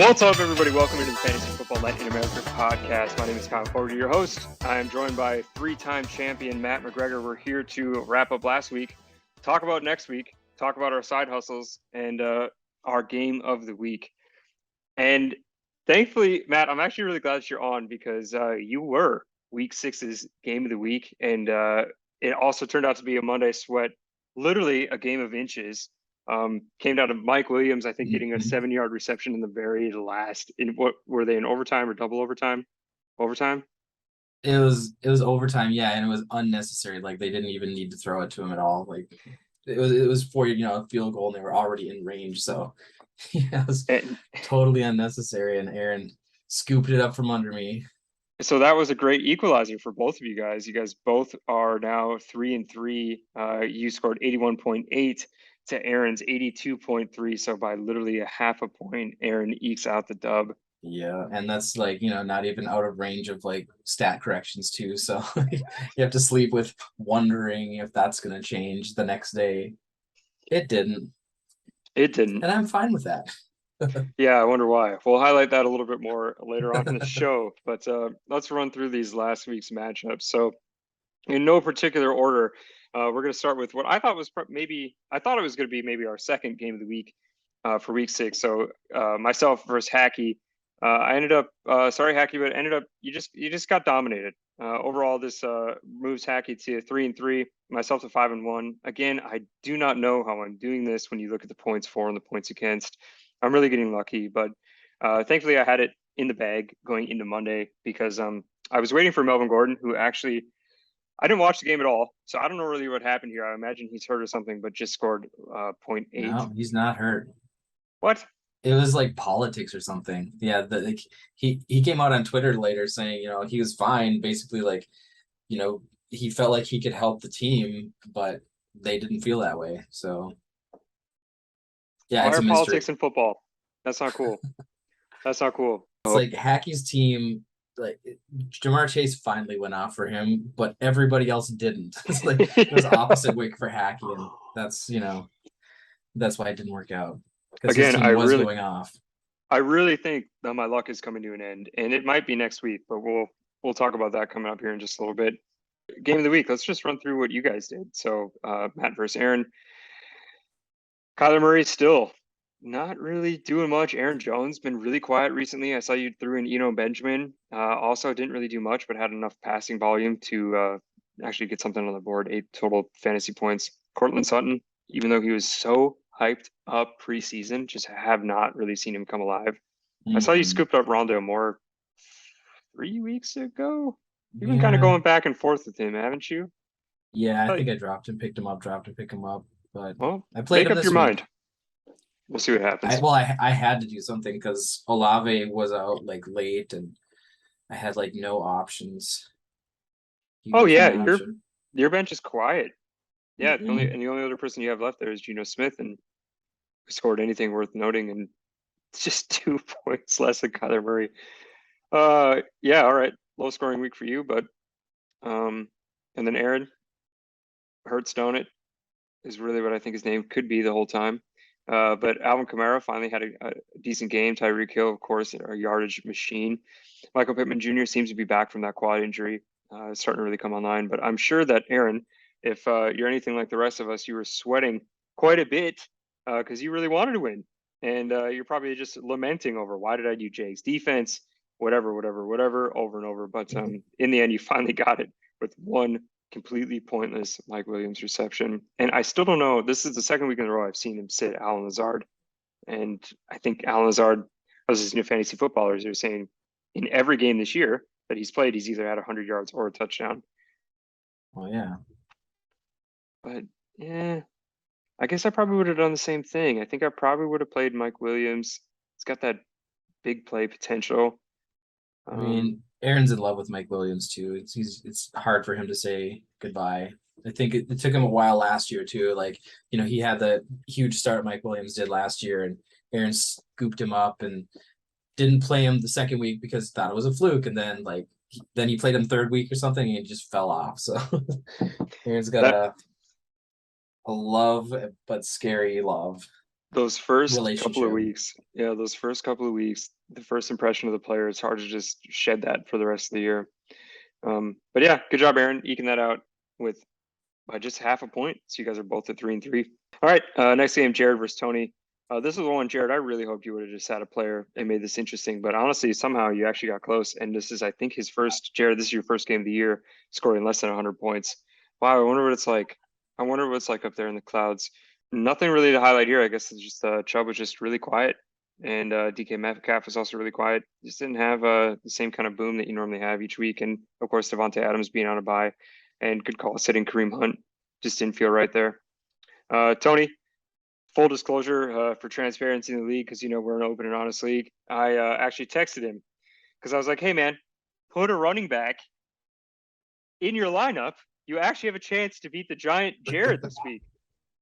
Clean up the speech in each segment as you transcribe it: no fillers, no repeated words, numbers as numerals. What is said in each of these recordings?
What's up, everybody? Welcome into the Fantasy Football Latin America podcast. My name is Kyle Porter, your host. I am joined by three-time champion Matt McGregor. We're here to wrap up last week, talk about next week, talk about our side hustles, and our game of the week. And thankfully, Matt, I'm actually really glad that you're on because you were Week 6's game of the week, and it also turned out to be a Monday sweat, literally a game of inches. Came down to Mike Williams, I think, getting a 7-yard reception in the very last. In what were they, in overtime or double overtime? Overtime. It was overtime, yeah, and it was unnecessary. Like they didn't even need to throw it to him at all. Like it was for a field goal, and they were already in range. So yeah, it was totally unnecessary. And Aaron scooped it up from under me. So that was a great equalizer for both of you guys. You guys both are now 3-3. You scored 81.8 to Aaron's 82.3. So by literally a half a point, Aaron ekes out the dub. Yeah, and that's not even out of range of stat corrections too. So you have to sleep with wondering if that's gonna change the next day. It didn't. And I'm fine with that. Yeah, I wonder why. We'll highlight that a little bit more later on in the show, but let's run through these last week's matchups. So in no particular order, we're going to start with what I thought was maybe our second game of the week for week 6. So myself versus Hackey. I ended up sorry, Hackey, but ended up you just got dominated. Overall, this moves Hackey to 3-3, myself to 5-1. Again, I do not know how I'm doing this when you look at the points for and the points against. I'm really getting lucky, but thankfully I had it in the bag going into Monday because I was waiting for Melvin Gordon, who actually I didn't watch the game at all, so I don't know really what happened here. I imagine he's hurt or something, but just scored 0.8. No, he's not hurt. What? It was like politics or something. Yeah, he came out on Twitter later saying, he was fine. Basically, he felt like he could help the team, but they didn't feel that way. So yeah, Why it's are a mystery. politics in football? That's not cool. That's not cool. It's like Hackey's team, Jamar Chase finally went off for him, but everybody else didn't. It's it was opposite week for Hackey, and that's why it didn't work out. Because his team was going off. I really think that my luck is coming to an end, and it might be next week, but we'll talk about that coming up here in just a little bit. Game of the week. Let's just run through what you guys did. So Matt versus Aaron. Kyler Murray still not really doing much. Aaron Jones been really quiet recently. I saw you threw in Eno Benjamin. Also didn't really do much, but had enough passing volume to actually get something on the board. 8 total fantasy points. Cortland Sutton, even though he was so hyped up preseason, just have not really seen him come alive. I saw you scooped up Rondo Moore 3 weeks ago. You've been kind of going back and forth with him, haven't you? Yeah, I think I dropped him, picked him up, dropped him, pick him up. But I played make up your mind. We'll see what happens. I had to do something because Olave was out late, and I had no options. Your bench is quiet. Yeah, the only other person you have left there is Geno Smith, and who scored anything worth noting, and it's just 2 points less than Kyler Murray. Yeah, all right, low scoring week for you, but and then Aaron Hurts Donut is really what I think his name could be the whole time. But Alvin Kamara finally had a decent game. Tyreek Hill, of course, a yardage machine. Michael Pittman Jr. seems to be back from that quad injury. Starting to really come online. But I'm sure that, Aaron, if you're anything like the rest of us, you were sweating quite a bit because you really wanted to win. And you're probably just lamenting over, why did I do Jake's defense? Whatever, over and over. But in the end, you finally got it with one completely pointless Mike Williams reception. And I still don't know. This is the second week in a row I've seen him sit Allen Lazard. And I think Allen Lazard, I was listening to fantasy footballers, they're saying in every game this year that he's played, he's either had 100 yards or a touchdown. Oh, yeah. But yeah, I guess I probably would have done the same thing. I think I probably would have played Mike Williams. He's got that big play potential. I mean, Aaron's in love with Mike Williams too. It's hard for him to say goodbye. I think it took him a while last year too. He had the huge start Mike Williams did last year, and Aaron scooped him up and didn't play him the second week because thought it was a fluke, and then then he played him third week or something and he just fell off. So Aaron's got a love but scary love. those first couple of relationship. weeks, yeah, those first couple of weeks, the first impression of the player, it's hard to just shed that for the rest of the year. But yeah, good job, Aaron, eking that out with by just half a point. So you guys are both at 3-3. All right, next game, Jared versus Tony. This is the one, Jared, I really hoped you would have just had a player and made this interesting, but honestly, somehow you actually got close. And this is, I think, his first, Jared, this is your first game of the year, scoring less than 100 points. Wow, I wonder what it's like. I wonder what it's like up there in the clouds. Nothing really to highlight here. I guess it's just Chubb was just really quiet. And DK Metcalf was also really quiet. Just didn't have the same kind of boom that you normally have each week. And of course, Devontae Adams being on a bye and good call sitting Kareem Hunt just didn't feel right there. Tony, full disclosure for transparency in the league, because we're an open and honest league. I actually texted him because I was like, hey man, put a running back in your lineup. You actually have a chance to beat the giant Jared this week.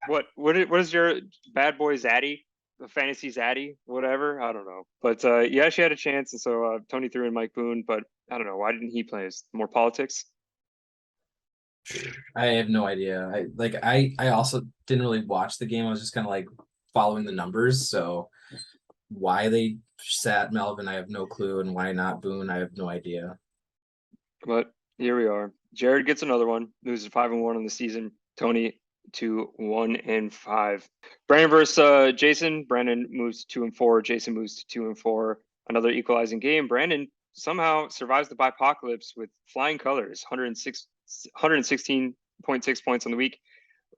What is your bad boy Zaddy? The fantasy Zaddy, whatever. I don't know. But you actually had a chance. And so Tony threw in Mike Boone, but I don't know. Why didn't he play? Is more politics? I have no idea. I also didn't really watch the game. I was just kind of like following the numbers. So why they sat Melvin, I have no clue, and why not Boone, I have no idea. But here we are. Jared gets another one. Loses 5-1 on the season. Tony to 1-5. Brandon versus Jason. Brandon moves to 2-4. Jason moves to 2-4. Another equalizing game. Brandon somehow survives the bipocalypse with flying colors. 116.6 points on the week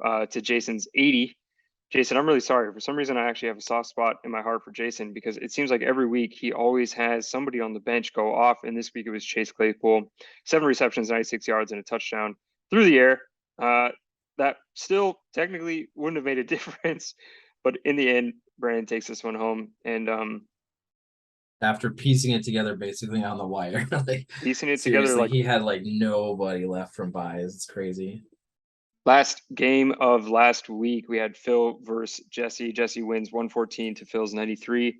to Jason's 80. Jason, I'm really sorry. For some reason, I actually have a soft spot in my heart for Jason because it seems like every week he always has somebody on the bench go off. And this week it was Chase Claypool, 7 receptions, 96 yards, and a touchdown through the air. That still technically wouldn't have made a difference, but in the end, Brandon takes this one home. And after piecing it together basically on the wire, like piecing it together, seriously, like he had like nobody left from buys. It's crazy. last game of last week, we had Phil versus Jesse. Jesse wins 114 to Phil's 93.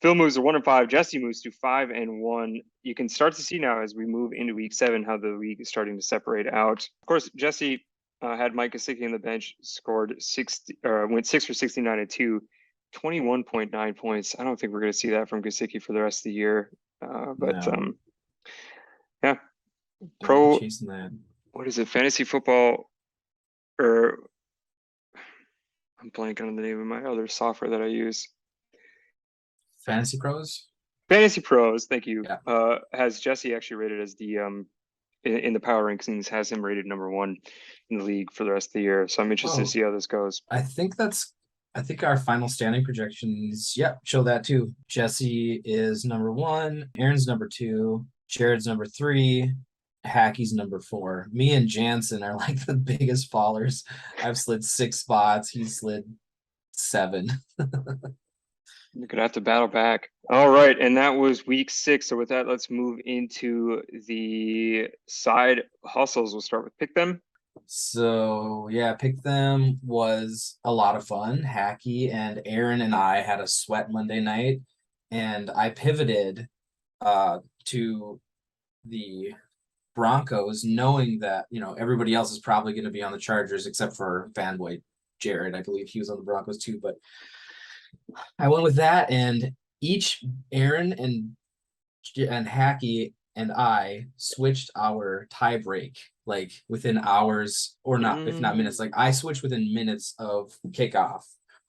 Phil moves to 1-5. Jesse moves to 5-1. You can start to see now as we move into week 7 how the league is starting to separate out. Of course, Jesse had Mike Gesicki on the bench, scored 60, went 6 for 69 and 2, 21.9 points. I don't think we're going to see that from Gesicki for the rest of the year. But No. Yeah, Pro chasing that. What is it? Fantasy football, or I'm blanking on the name of my other software that I use. Fantasy Pros. Fantasy Pros, thank you. Yeah. Has Jesse actually rated as the in the power rankings, has him rated number 1 in the league for the rest of the year. So I'm interested to see how this goes. I think our final standing projections, show that too. Jesse is number 1, Aaron's number 2, Jared's number 3, Hackey's number 4. Me and Jansen are like the biggest fallers. I've slid 6 spots. He slid 7. You're gonna have to battle back. All right, and that was week 6. So with that, let's move into the side hustles. We'll start with pick them. So pick them was a lot of fun. Hackey and Aaron and I had a sweat Monday night, and I pivoted to the Broncos, knowing that everybody else is probably going to be on the Chargers except for fanboy Jared. I believe he was on the Broncos too, but I went with that, and each Aaron and Hackey and I switched our tie break like within hours, or not, if not minutes. Like I switched within minutes of kickoff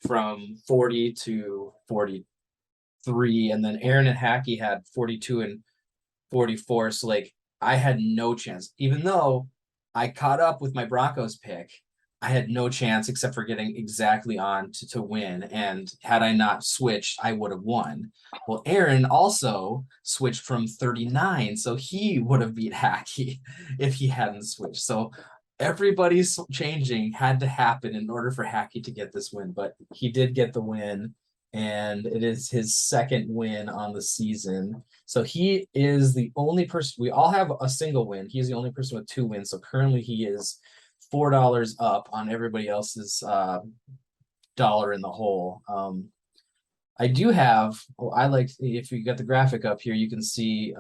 from 40 to 43, and then Aaron and Hackey had 42 and 44. So like I had no chance, even though I caught up with my Broncos pick. I had no chance except for getting exactly on to win. And had I not switched, I would have won. Well, Aaron also switched from 39, so he would have beat Hackey if he hadn't switched. So everybody's changing had to happen in order for Hackey to get this win, but he did get the win, and it is his second win on the season. So he is the only person. We all have a single win. He's the only person with 2 wins. So currently he is $4 up on everybody else's dollar in the hole. I do have, I like, if you got the graphic up here, you can see,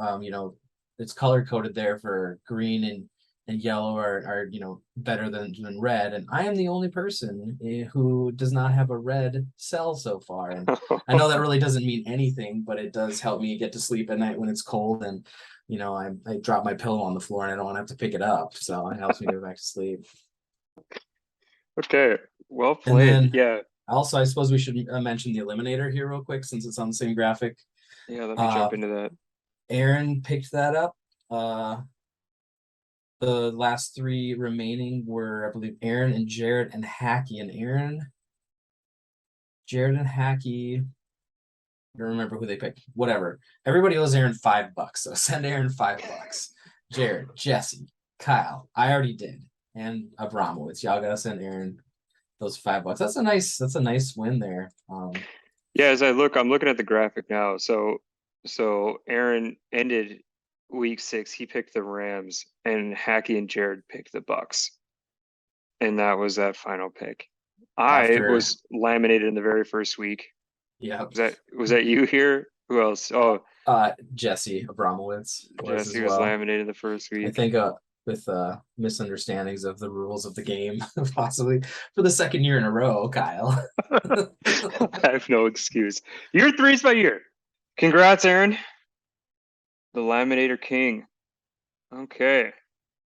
it's color coded there for green and and yellow are better than red, and I am the only person who does not have a red cell so far. And I know that really doesn't mean anything, but it does help me get to sleep at night when it's cold, and I drop my pillow on the floor and I don't want to have to pick it up, so it helps me go back to sleep. Okay, well And played. then Yeah, also, I suppose we should mention the eliminator here real quick since it's on the same graphic. yeah. Let me jump into that. Aaron picked that up. The last three remaining were, I believe, Aaron and Jared and Hackey. And Jared and Hackey, I don't remember who they picked. Whatever. Everybody owes Aaron $5, so send Aaron $5. Jared, Jesse, Kyle, I already did, and Abramowitz. Y'all gotta send Aaron those $5. That's a nice win there. Yeah, as I'm looking at the graphic now. So Aaron ended week 6. He picked the Rams, and Hackey and Jared picked the Bucks, and that was that final pick. I After was laminated in the very first week. yeah, Was that you here? Who else? Oh, Jesse Abramowitz was as Jesse was well. laminated the first I week. think with misunderstandings of the rules of the game, possibly for the second year in a row, Kyle. I have no excuse. Year 3's my year. Congrats, Aaron. The Laminator King. Okay.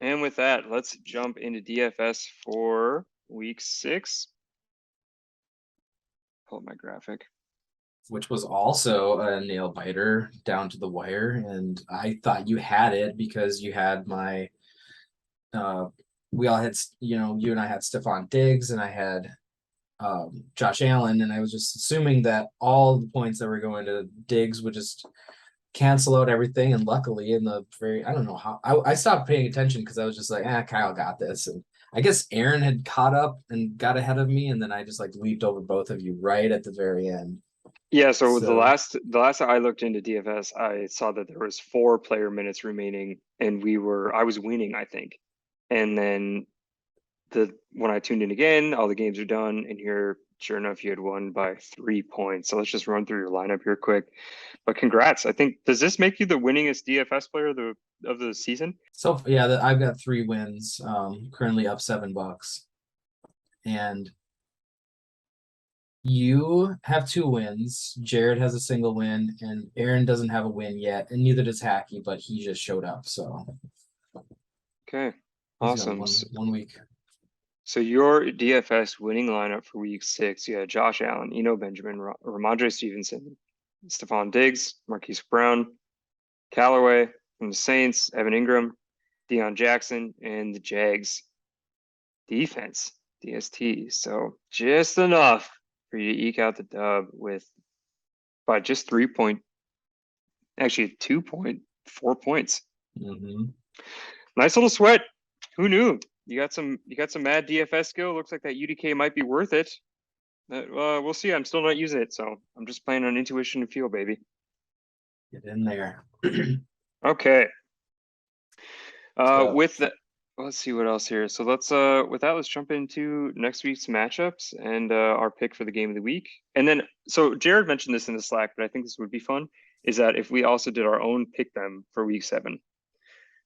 And with that, let's jump into DFS for week 6. Pull up my graphic. Which was also a nail biter down to the wire. And I thought you had it because you had my we all had, you and I had Stephon Diggs and I had Josh Allen, and I was just assuming that all the points that were going to Diggs would just cancel out everything. And luckily, I don't know how, I stopped paying attention because I was just like, Kyle got this. And I guess Aaron had caught up and got ahead of me, and then I just like leaped over both of you right at the very end. Yeah, so the So last I looked into DFS, I saw that there was 4 player minutes remaining, and I was winning, I think. And then when I tuned in again, all the games are done, and here, sure enough, you had won by 3 points. So let's just run through your lineup here quick. But congrats! I think, does this make you the winningest DFS player of the season? so yeah, I've got 3 wins, currently up $7, and you have 2 wins. Jared has a single win, and Aaron doesn't have a win yet, and neither does Hackey, but he just showed up, so Okay, he's got awesome. one week. So your DFS winning lineup for week 6, you had Josh Allen, Benjamin, Ramondre Stevenson, Stephon Diggs, Marquise Brown, Callaway from the Saints, Evan Ingram, Deion Jackson, and the Jags defense, DST. So just enough for you to eke out the dub by just 2.4 points. Mm-hmm. Nice little sweat. Who knew? You got some mad DFS skill. Looks like that UDK might be worth it. We'll see. I'm still not using it, so I'm just playing on intuition and feel, baby. Get in there. Okay. With that, let's see what else here. So let's jump into next week's matchups and our pick for the game of the week. And then, so Jared mentioned this in the Slack, but I think this would be fun, is that if we also did our own pick them for week 7.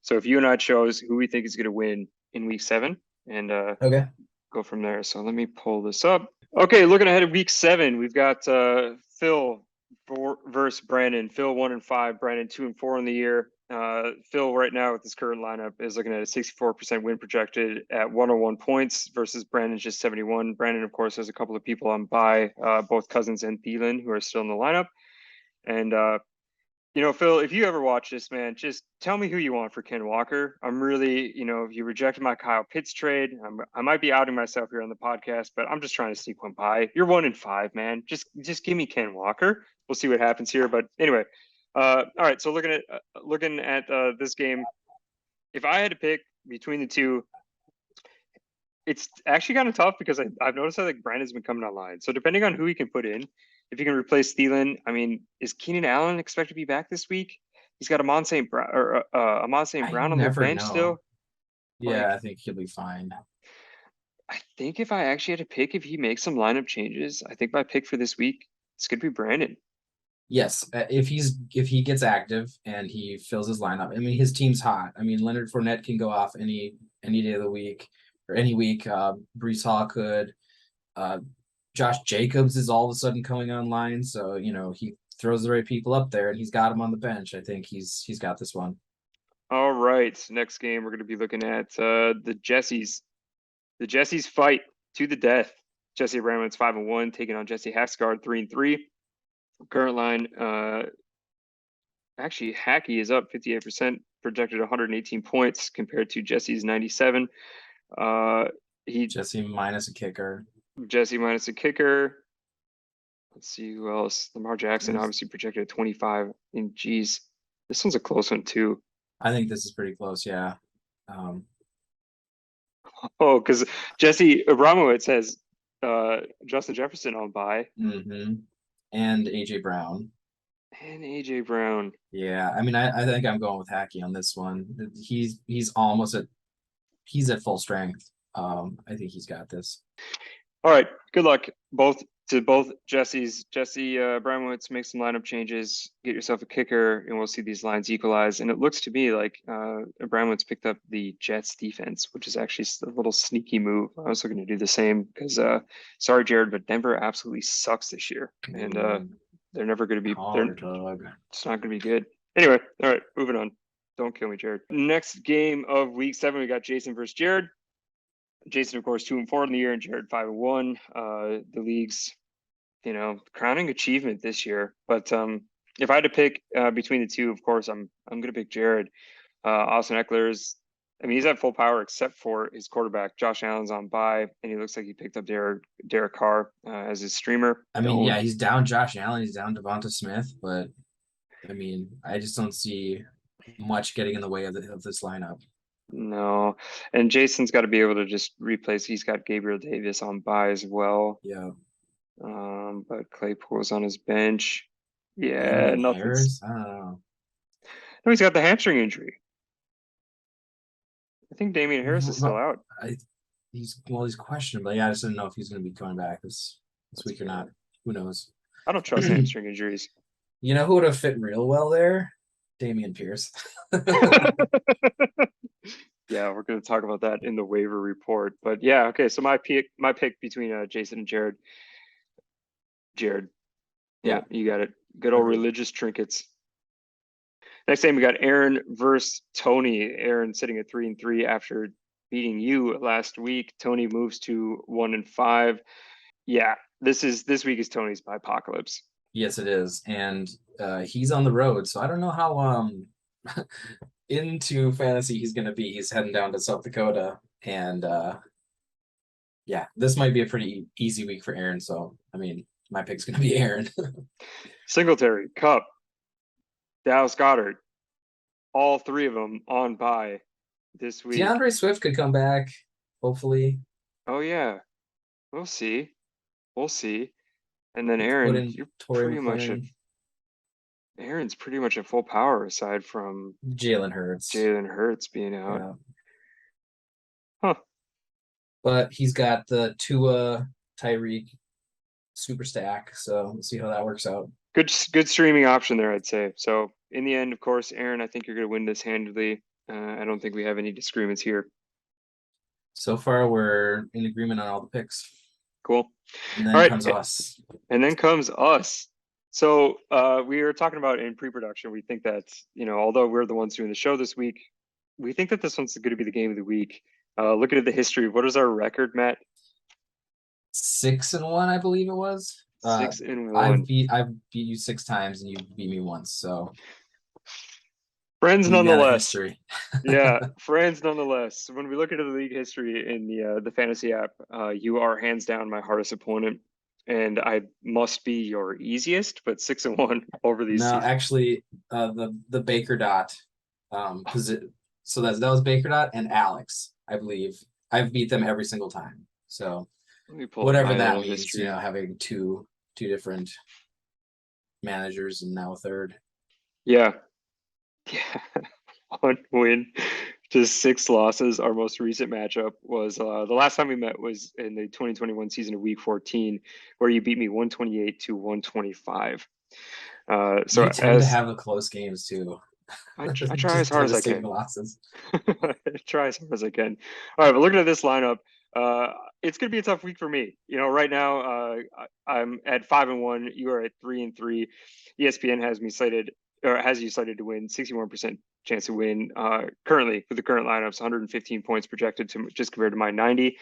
So if you and I chose who we think is going to win in week 7 and Okay. go from there. So let me pull this up. Okay, looking ahead at week 7, we've got Phil versus Brandon. Phil 1-5, Brandon 2-4 in the year. Phil right now with his current lineup is looking at a 64% win projected at 101 points versus Brandon's just 71. Brandon, of course, has a couple of people on bye, both Cousins and Thielen, who are still in the lineup. And Phil, if you ever watch this, man, just tell me who you want for Ken Walker. I'm really, you rejected my Kyle Pitts trade. I might be outing myself here on the podcast, but I'm just trying to sneak one by. You're 1-5, man. Just give me Ken Walker. We'll see what happens here. But anyway, all right. So looking at this game, if I had to pick between the two, it's actually kind of tough because I've noticed that Brandon's been coming online. So depending on who he can put in, if you can replace Thielen, I mean, is Keenan Allen expected to be back this week? He's got Amon St. Brown on the bench still. Yeah, I think he'll be fine. I think if I actually had to pick, if he makes some lineup changes, I think my pick for this week is going to be Brandon. Yes, if he gets active and he fills his lineup. I mean, his team's hot. I mean, Leonard Fournette can go off any day of the week or any week. Brees Hall could. Uh, Josh Jacobs is all of a sudden coming online, so he throws the right people up there, and he's got him on the bench. I think he's got this one. All right, next game we're going to be looking at the Jessies. The Jessies fight to the death. Jesse Abramowitz 5-1, taking on Jesse Hacksgard 3-3. Current line, actually Hackey is up 58%, projected 118 points compared to Jesse's 97. Jesse minus a kicker. Jesse minus a kicker. Let's see who else. Lamar Jackson obviously projected at 25. And geez, this one's a close one too. I think this is pretty close, yeah. Oh, because Jesse Abramowitz has Justin Jefferson on bye. And AJ Brown. Yeah, I mean, I think I'm going with Hackey on this one. He's at full strength. I think he's got this. All right, good luck both Jesse's. Jesse Abramowitz, make some lineup changes, get yourself a kicker, and we'll see these lines equalize. And it looks to me like Abramowitz picked up the Jets defense, which is actually a little sneaky move. I was looking to do the same because sorry, Jared, but Denver absolutely sucks this year, and they're never going to be. It's not going to be good. Anyway, all right, moving on. Don't kill me, Jared. Next game of week 7, we got Jason versus Jared. Jason, of course, 2-4 in the year, and Jared 5-1. The league's, crowning achievement this year. But if I had to pick between the two, of course, I'm going to pick Jared. Austin Eckler's, he's at full power except for his quarterback. Josh Allen's on bye, and he looks like he picked up Derek Carr as his streamer. Yeah, he's down Josh Allen, he's down Devonta Smith, but I just don't see much getting in the way of this lineup. No, and Jason's got to be able to just replace. He's got Gabriel Davis on bye as well. Yeah. But Claypool's on his bench. Yeah, nothing. I don't know. No, he's got the hamstring injury. I think Damian Harris is still out. He's questionable. Yeah, I just didn't know if he's going to be coming back this week or not. Who knows? I don't trust hamstring injuries. You know who would have fit real well there? Dameon Pierce. Yeah, we're going to talk about that in the waiver report. But yeah, okay. So my pick between Jason and Jared. Yeah, you got it. Good old religious trinkets. Next game, we got Aaron versus Tony. Aaron sitting at 3-3 after beating you last week. Tony moves to 1-5. Yeah, this week is Tony's apocalypse. Yes, it is, and he's on the road, so I don't know how into fantasy he's going to be. He's heading down to South Dakota, and yeah, this might be a pretty easy week for Aaron. So my pick's going to be Aaron. Singletary, Cup, Dallas Goedert, all three of them on bye this week. DeAndre Swift could come back, hopefully. Oh yeah, we'll see. And then Aaron, Aaron's pretty much at full power aside from Jalen Hurts being out. Yeah. Huh. But he's got the Tua Tyreek super stack, so we'll see how that works out. Good streaming option there, I'd say. So in the end, of course, Aaron, I think you're going to win this handily. I don't think we have any disagreements here. So far, we're in agreement on all the picks. Cool. And then comes us. And then comes us. So we were talking about in pre-production, we think that, although we're the ones doing the show this week, we think that this one's going to be the game of the week. Looking at the history, what is our record, Matt? 6-1, I believe it was. 6-1. I've beat you 6 times, and you beat me once. So friends nonetheless. Yeah, friends nonetheless. When we look into the league history in the fantasy app, you are hands down my hardest opponent, and I must be your easiest. But 6-1 over these. No, actually, the Baker Dot, so that was Baker Dot and Alex, I believe. I've beat them every single time. So whatever that means, history. Having two different managers and now a third. Yeah. 1 win, just 6 losses. Our most recent matchup was the last time we met was in the 2021 season of week 14, where you beat me 128-125. So You tend to as have the close games too. I try as Just hard as I devastating can. losses. Try as hard as I can. All right, but looking at this lineup, it's going to be a tough week for me. Right now, I'm at 5-1. You are at 3-3. ESPN has me slated, or has you slated to win, 61% chance to win. Currently, with the current lineups, 115 points projected to just compared to my 90.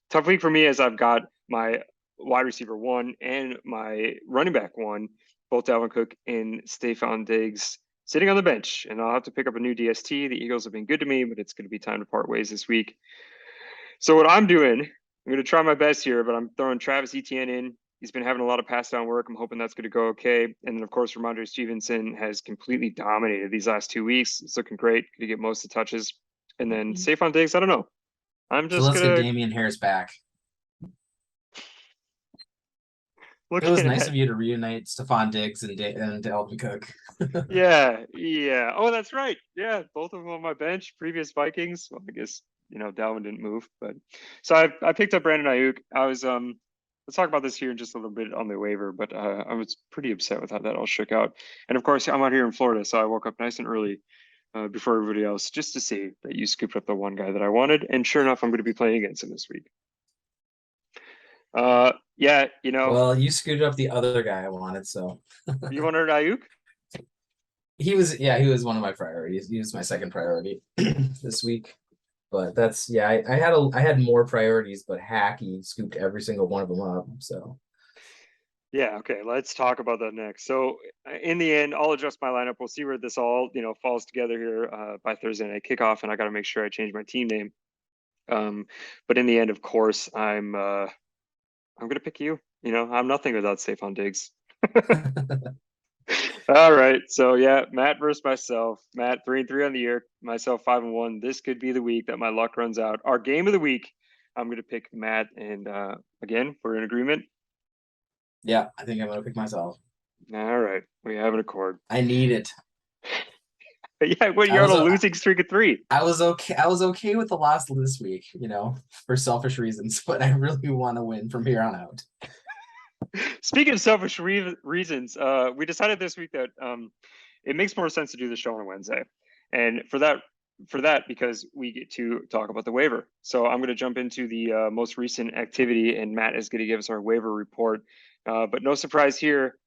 Tough week for me as I've got my wide receiver 1 and my running back 1, both Dalvin Cook and Stephon Diggs, sitting on the bench, and I'll have to pick up a new DST. The Eagles have been good to me, but it's going to be time to part ways this week. So what I'm doing, I'm going to try my best here, but I'm throwing Travis Etienne in. He's been having a lot of pass down work. I'm hoping that's going to go okay. And then, of course, Ramondre Stevenson has completely dominated these last 2 weeks. It's looking great. Going to get most of the touches. And then Stephon Diggs, I don't know. I'm So just let's get going to Damian Harris back. look It was nice at of you to reunite Stephon Diggs and Dalvin Cook. Yeah. Oh, that's right. Yeah, both of them on my bench. Previous Vikings. Well, I guess Dalvin didn't move, but so I picked up Brandon Ayuk. I was let's talk about this here in just a little bit on the waiver, but I was pretty upset with how that all shook out. And of course, I'm out here in Florida, so I woke up nice and early before everybody else just to see that you scooped up the one guy that I wanted. And sure enough, I'm going to be playing against him this week. Yeah, Well, you scooted up the other guy I wanted, so you wanted Ayuk? he was one of my priorities. He was my second priority this week. But that's I had more priorities, but Hackey scooped every single one of them up. So Yeah, okay, let's talk about that next. So in the end, I'll adjust my lineup. We'll see where this all, falls together here by Thursday night kickoff, and I got to make sure I change my team name. But in the end, of course, I'm gonna pick you. I'm nothing without Stephon Diggs. All right, so yeah, Matt versus myself. Matt 3-3 on the year. Myself 5-1. This could be the week that my luck runs out. Our game of the week. I'm gonna pick Matt, and again, we're in agreement. yeah, I think I'm gonna pick myself. All right, we have an accord. I need it. Yeah, what I you're on was a a losing streak of 3. I was okay. I was okay with the loss this week, for selfish reasons, but I really want to win from here on out. Speaking of selfish reasons, we decided this week that it makes more sense to do the show on Wednesday, and for that because we get to talk about the waiver. So I'm going to jump into the most recent activity, and Matt is going to give us our waiver report. But no surprise here,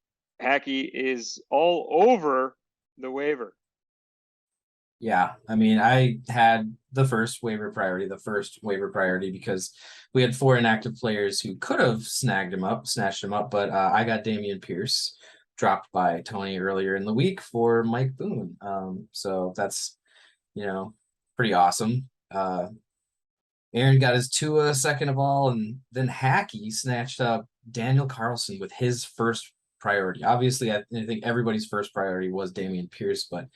Hackey is all over the waiver. Yeah, I mean, I had the first waiver priority because we had 4 inactive players who could have snatched him up, but I got Dameon Pierce dropped by Tony earlier in the week for Mike Boone. So that's pretty awesome. Aaron got his Tua second of all, and then Hackey snatched up Daniel Carlson with his first priority. Obviously, I think everybody's first priority was Dameon Pierce, but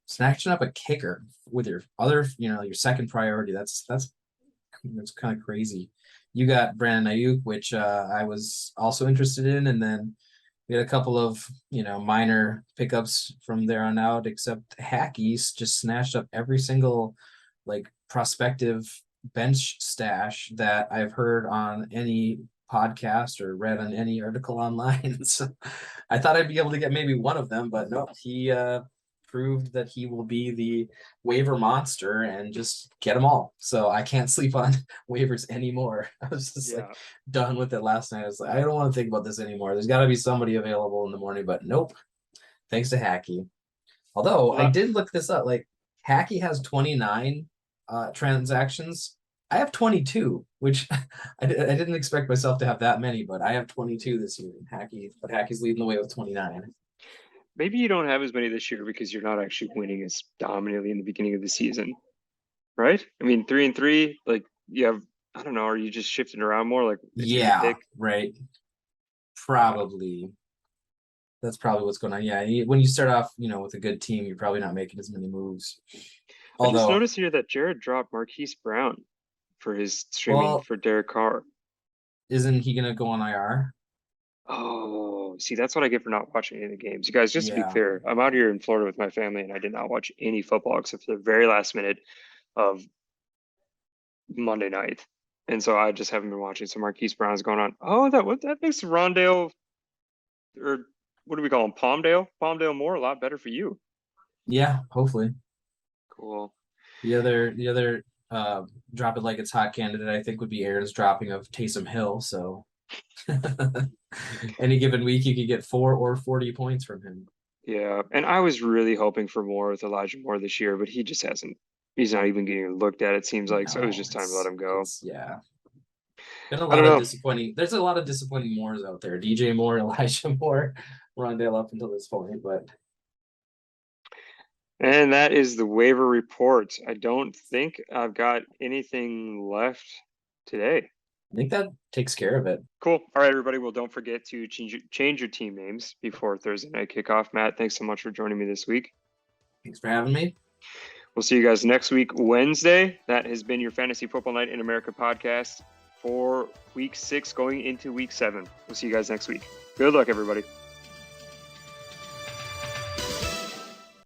snatching up a kicker with your other, your second priority, that's kind of crazy. You got Brandon Ayuk, which I was also interested in, and then we had a couple of minor pickups from there on out, except Hackey's just snatched up every single prospective bench stash that I've heard on any podcast or read on any article online. So I thought I'd be able to get maybe one of them, but no, he proved that he will be the waiver monster and just get them all. So I can't sleep on waivers anymore. I was just done with it last night. I was like, I don't want to think about this anymore. There's got to be somebody available in the morning, but nope. Thanks to Hackey. Although I did look this up, Hackey has 29 transactions. I have 22, which I didn't expect myself to have that many, but I have 22 this year. But Hackey's leading the way with 29. Maybe you don't have as many this year because you're not actually winning as dominantly in the beginning of the season, right? I mean, 3-3, you have, I don't know, are you just shifting around more? Yeah, right. Probably. That's probably what's going on. Yeah, when you start off, with a good team, you're probably not making as many moves. I just noticed here that Jared dropped Marquise Brown for his streaming for Derek Carr. Isn't he going to go on IR? Oh, see, that's what I get for not watching any of the games. You guys, just to be clear, I'm out here in Florida with my family, and I did not watch any football except for the very last minute of Monday night. And so I just haven't been watching. So Marquise Brown's going on. Oh, that makes Rondale or what do we call him? Palmdale Moore, a lot better for you. Yeah, hopefully. Cool. The other drop it like it's hot candidate, I think, would be Aaron's dropping of Taysom Hill. So any given week, you could get 4 or 40 points from him. Yeah, and I was really hoping for more with Elijah Moore this year, but he just hasn't. He's not even getting looked at, it seems like. So it was just time to let him go. Yeah. Been a I don't lot of know. disappointing. There's a lot of disappointing Moores out there. DJ Moore, Elijah Moore, Rondale up until this point, but. And that is the waiver report. I don't think I've got anything left today. I think that takes care of it. Cool. All right, everybody. Well, don't forget to change your team names before Thursday night kickoff. Matt, thanks so much for joining me this week. Thanks for having me. We'll see you guys next week, Wednesday. That has been your Fantasy Football Night in America podcast for week 6 going into week 7. We'll see you guys next week. Good luck, everybody.